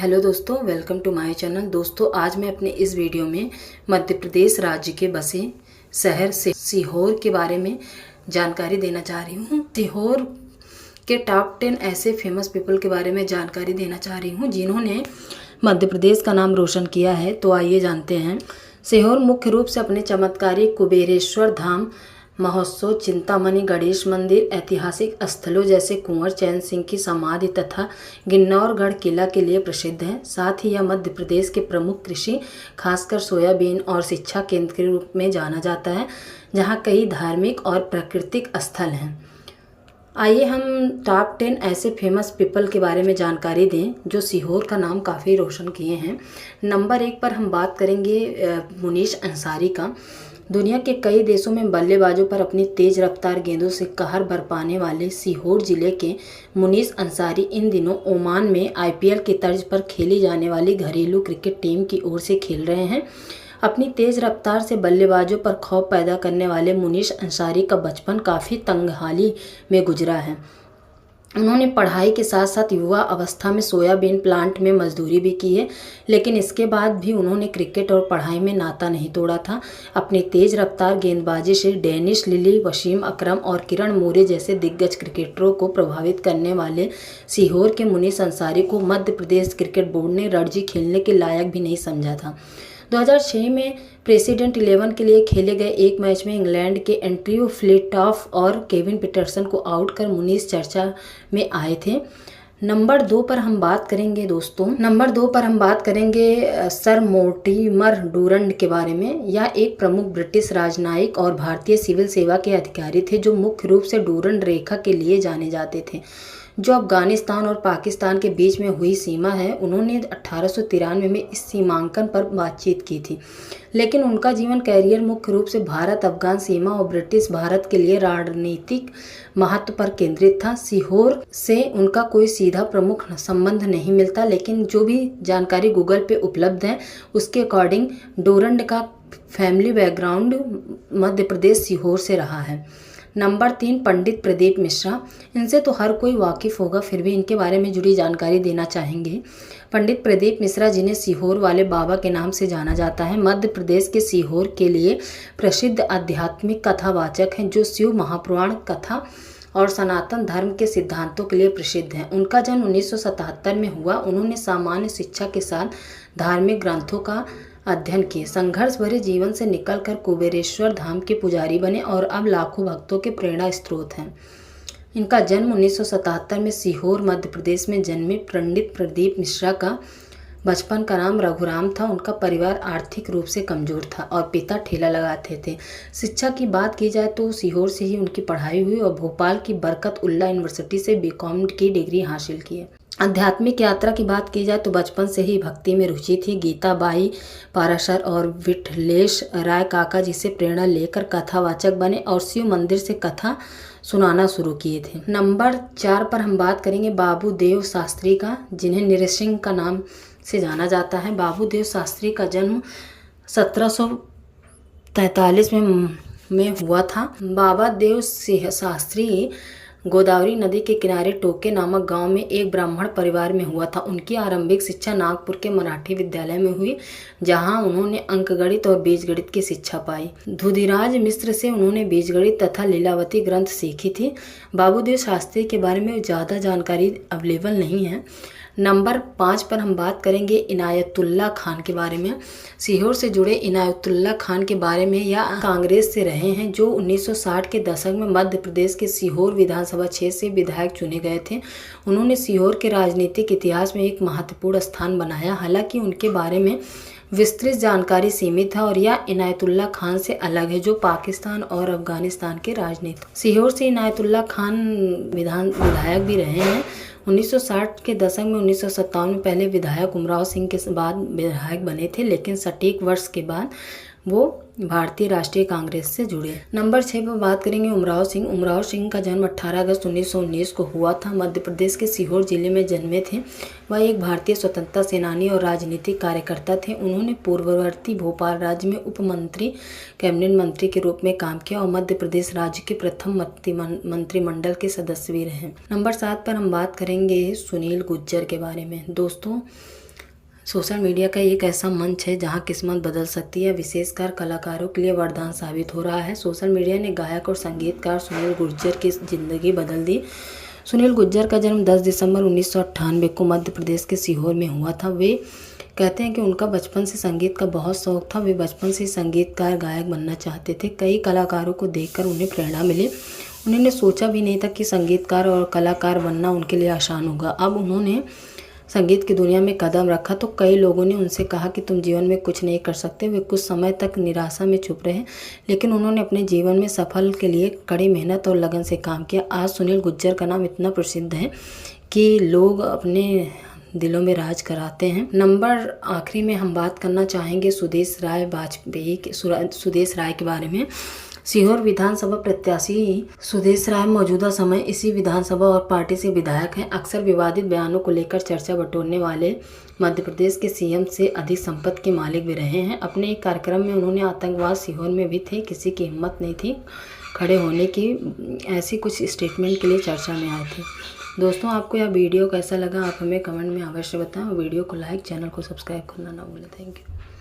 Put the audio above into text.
Hello दोस्तों, welcome to my channel. दोस्तों, आज मैं अपने इस वीडियो में मध्य प्रदेश राज्य के बसे शहर से सीहोर के बारे में जानकारी देना चाह रही हूँ। सीहोर के टॉप 10 ऐसे फेमस पीपल के बारे में जानकारी देना चाह रही हूँ जिन्होंने मध्य प्रदेश का नाम रोशन किया है। तो आइए जानते हैं। सीहोर मुख्य रूप से अपने चमत्कारी कुबेरेश्वर धाम महोत्सव, चिंतामणि गणेश मंदिर, ऐतिहासिक स्थलों जैसे कुंवर चैन सिंह की समाधि तथा गिन्नौरगढ़ किला के लिए प्रसिद्ध है। साथ ही यह मध्य प्रदेश के प्रमुख कृषि, खासकर सोयाबीन और शिक्षा केंद्र के रूप में जाना जाता है, जहां कई धार्मिक और प्राकृतिक स्थल हैं। आइए हम टॉप 10 ऐसे फेमस पीपल के बारे में जानकारी दें जो सीहोर का नाम काफ़ी रोशन किए हैं। नंबर 1 पर हम बात करेंगे मुनीश अंसारी का। दुनिया के कई देशों में बल्लेबाजों पर अपनी तेज रफ्तार गेंदों से कहर बरपाने वाले सीहोर जिले के मुनीश अंसारी इन दिनों ओमान में आईपीएल की तर्ज पर खेली जाने वाली घरेलू क्रिकेट टीम की ओर से खेल रहे हैं। अपनी तेज रफ्तार से बल्लेबाजों पर खौफ पैदा करने वाले मुनीश अंसारी का बचपन काफ़ी तंगहाली में गुजरा है। उन्होंने पढ़ाई के साथ साथ युवा अवस्था में सोयाबीन प्लांट में मजदूरी भी की है, लेकिन इसके बाद भी उन्होंने क्रिकेट और पढ़ाई में नाता नहीं तोड़ा था। अपनी तेज रफ्तार गेंदबाजी से डेनिस लिली, वसीम अकरम और किरण मोरे जैसे दिग्गज क्रिकेटरों को प्रभावित करने वाले सीहोर के मुनीश अंसारी को मध्य प्रदेश क्रिकेट बोर्ड ने रणजी खेलने के लायक भी नहीं समझा था। 2006 में प्रेसिडेंट 11 के लिए खेले गए एक मैच में इंग्लैंड के एंड्रयू फ्लिटॉफ और केविन पीटरसन को आउट कर मुनीश चर्चा में आए थे। नंबर 2 पर हम बात करेंगे सर मोर्टिमर डूरंड के बारे में। यह एक प्रमुख ब्रिटिश राजनयिक और भारतीय सिविल सेवा के अधिकारी थे जो मुख्य रूप से डूरंड रेखा के लिए जाने जाते थे, जो अफगानिस्तान और पाकिस्तान के बीच में हुई सीमा है। उन्होंने 1893 में इस सीमांकन पर बातचीत की थी, लेकिन उनका जीवन कैरियर मुख्य रूप से भारत अफगान सीमा और ब्रिटिश भारत के लिए रणनीतिक महत्व पर केंद्रित था। सीहोर से उनका कोई सीधा प्रमुख संबंध नहीं मिलता, लेकिन जो भी जानकारी गूगल पे उपलब्ध है उसके अकॉर्डिंग डूरंड का फैमिली बैकग्राउंड मध्य प्रदेश सीहोर से रहा है। नंबर 3 पंडित प्रदीप मिश्रा। इनसे तो हर कोई वाकिफ़ होगा, फिर भी इनके बारे में जुड़ी जानकारी देना चाहेंगे। पंडित प्रदीप मिश्रा, जिन्हें सीहोर वाले बाबा के नाम से जाना जाता है, मध्य प्रदेश के सीहोर के लिए प्रसिद्ध आध्यात्मिक कथावाचक हैं जो शिव महापुराण कथा और सनातन धर्म के सिद्धांतों के लिए प्रसिद्ध हैं। उनका जन्म 1977 में हुआ। उन्होंने सामान्य शिक्षा के साथ धार्मिक ग्रंथों का अध्ययन किए। संघर्ष भरे जीवन से निकलकर कुबेरेश्वर धाम के पुजारी बने और अब लाखों भक्तों के प्रेरणा स्रोत हैं। इनका जन्म 1977 में सीहोर मध्य प्रदेश में जन्मे पंडित प्रदीप मिश्रा का बचपन का नाम रघुराम था। उनका परिवार आर्थिक रूप से कमजोर था और पिता ठेला लगाते थे। शिक्षा की बात की जाए तो सीहोर से ही उनकी पढ़ाई हुई और भोपाल की बरकत उल्ला यूनिवर्सिटी से बीकॉम की डिग्री हासिल की है। आध्यात्मिक यात्रा की बात की जाए तो बचपन से ही भक्ति में रुचि थी। गीता बाई पाराशर और विठलेश राय काका जी से प्रेरणा लेकर कथावाचक बने और शिव मंदिर से कथा सुनाना शुरू किए थे। नंबर 4 पर हम बात करेंगे बाबू देव शास्त्री का, जिन्हें नृसिंह का नाम से जाना जाता है। बाबू देव शास्त्री का जन्म 1743 में हुआ था। बाबा देव शास्त्री गोदावरी नदी के किनारे टोके नामक गांव में एक ब्राह्मण परिवार में हुआ था। उनकी आरंभिक शिक्षा नागपुर के मराठी विद्यालय में हुई, जहां उन्होंने अंकगणित और बीजगणित की शिक्षा पाई। धुधीराज मिश्र से उन्होंने बीजगणित तथा लीलावती ग्रंथ सीखी थी। बाबूदेव शास्त्री के बारे में ज़्यादा जानकारी अवेलेबल नहीं है। नंबर 5 पर हम बात करेंगे इनायतुल्ला खान के बारे में। सीहोर से जुड़े इनायतुल्ला खान के बारे में यह कांग्रेस से रहे हैं, जो 1960 के दशक में मध्य प्रदेश के सीहोर विधानसभा क्षेत्र से विधायक चुने गए थे। उन्होंने सीहोर के राजनीतिक इतिहास में एक महत्वपूर्ण स्थान बनाया। हालांकि उनके बारे में विस्तृत जानकारी सीमित है और यह इनायतुल्ला खान से अलग है, जो पाकिस्तान और अफगानिस्तान के राजनीतिक। सीहोर से इनायतुल्ला खान विधायक भी रहे हैं। 1960 के दशक में 1957 में पहले विधायक उमराव सिंह के बाद विधायक बने थे, लेकिन सटीक वर्ष के बाद वो भारतीय राष्ट्रीय कांग्रेस से जुड़े। नंबर 6 पर बात करेंगे उमराव सिंह। उमराव सिंह का जन्म 18 अगस्त 1919 को हुआ था। मध्य प्रदेश के सीहोर जिले में जन्मे थे। वह एक भारतीय स्वतंत्रता सेनानी और राजनीतिक कार्यकर्ता थे। उन्होंने पूर्ववर्ती भोपाल राज्य में उप मंत्री, कैबिनेट मंत्री के रूप में काम किया और मध्य प्रदेश राज्य के प्रथम मंत्रिमंडल के सदस्य भी रहे। नंबर 7 पर हम बात करेंगे सुनील गुर्जर के बारे में। दोस्तों, सोशल मीडिया का एक ऐसा मंच है जहां किस्मत बदल सकती है, विशेषकर कलाकारों के लिए वरदान साबित हो रहा है। सोशल मीडिया ने गायक और संगीतकार सुनील गुर्जर की ज़िंदगी बदल दी। सुनील गुर्जर का जन्म 10 दिसंबर 1998 को मध्य प्रदेश के सीहोर में हुआ था। वे कहते हैं कि उनका बचपन से संगीत का बहुत शौक था। वे बचपन से संगीतकार गायक बनना चाहते थे। कई कलाकारों को देखकर उन्हें प्रेरणा मिली। उन्होंने सोचा भी नहीं था कि संगीतकार और कलाकार बनना उनके लिए आसान होगा। अब उन्होंने संगीत की दुनिया में कदम रखा तो कई लोगों ने उनसे कहा कि तुम जीवन में कुछ नहीं कर सकते। वे कुछ समय तक निराशा में छुप रहे, लेकिन उन्होंने अपने जीवन में सफल के लिए कड़ी मेहनत और लगन से काम किया। आज सुनील गुर्जर का नाम इतना प्रसिद्ध है कि लोग अपने दिलों में राज कराते हैं। नंबर आखिरी में हम बात करना चाहेंगे सुदेश राय के बारे में। सीहोर विधानसभा प्रत्याशी सुदेश राय मौजूदा समय इसी विधानसभा और पार्टी से विधायक हैं। अक्सर विवादित बयानों को लेकर चर्चा बटोरने वाले मध्य प्रदेश के सीएम से अधिक संपत्ति के मालिक भी रहे हैं। अपने एक कार्यक्रम में उन्होंने आतंकवाद सीहोर में भी थे, किसी की हिम्मत नहीं थी खड़े होने की, ऐसी कुछ स्टेटमेंट के लिए चर्चा में आए थे। दोस्तों, आपको यह वीडियो कैसा लगा आप हमें कमेंट में अवश्य बताएं और वीडियो को लाइक, चैनल को सब्सक्राइब करना ना भूलें। Thank you.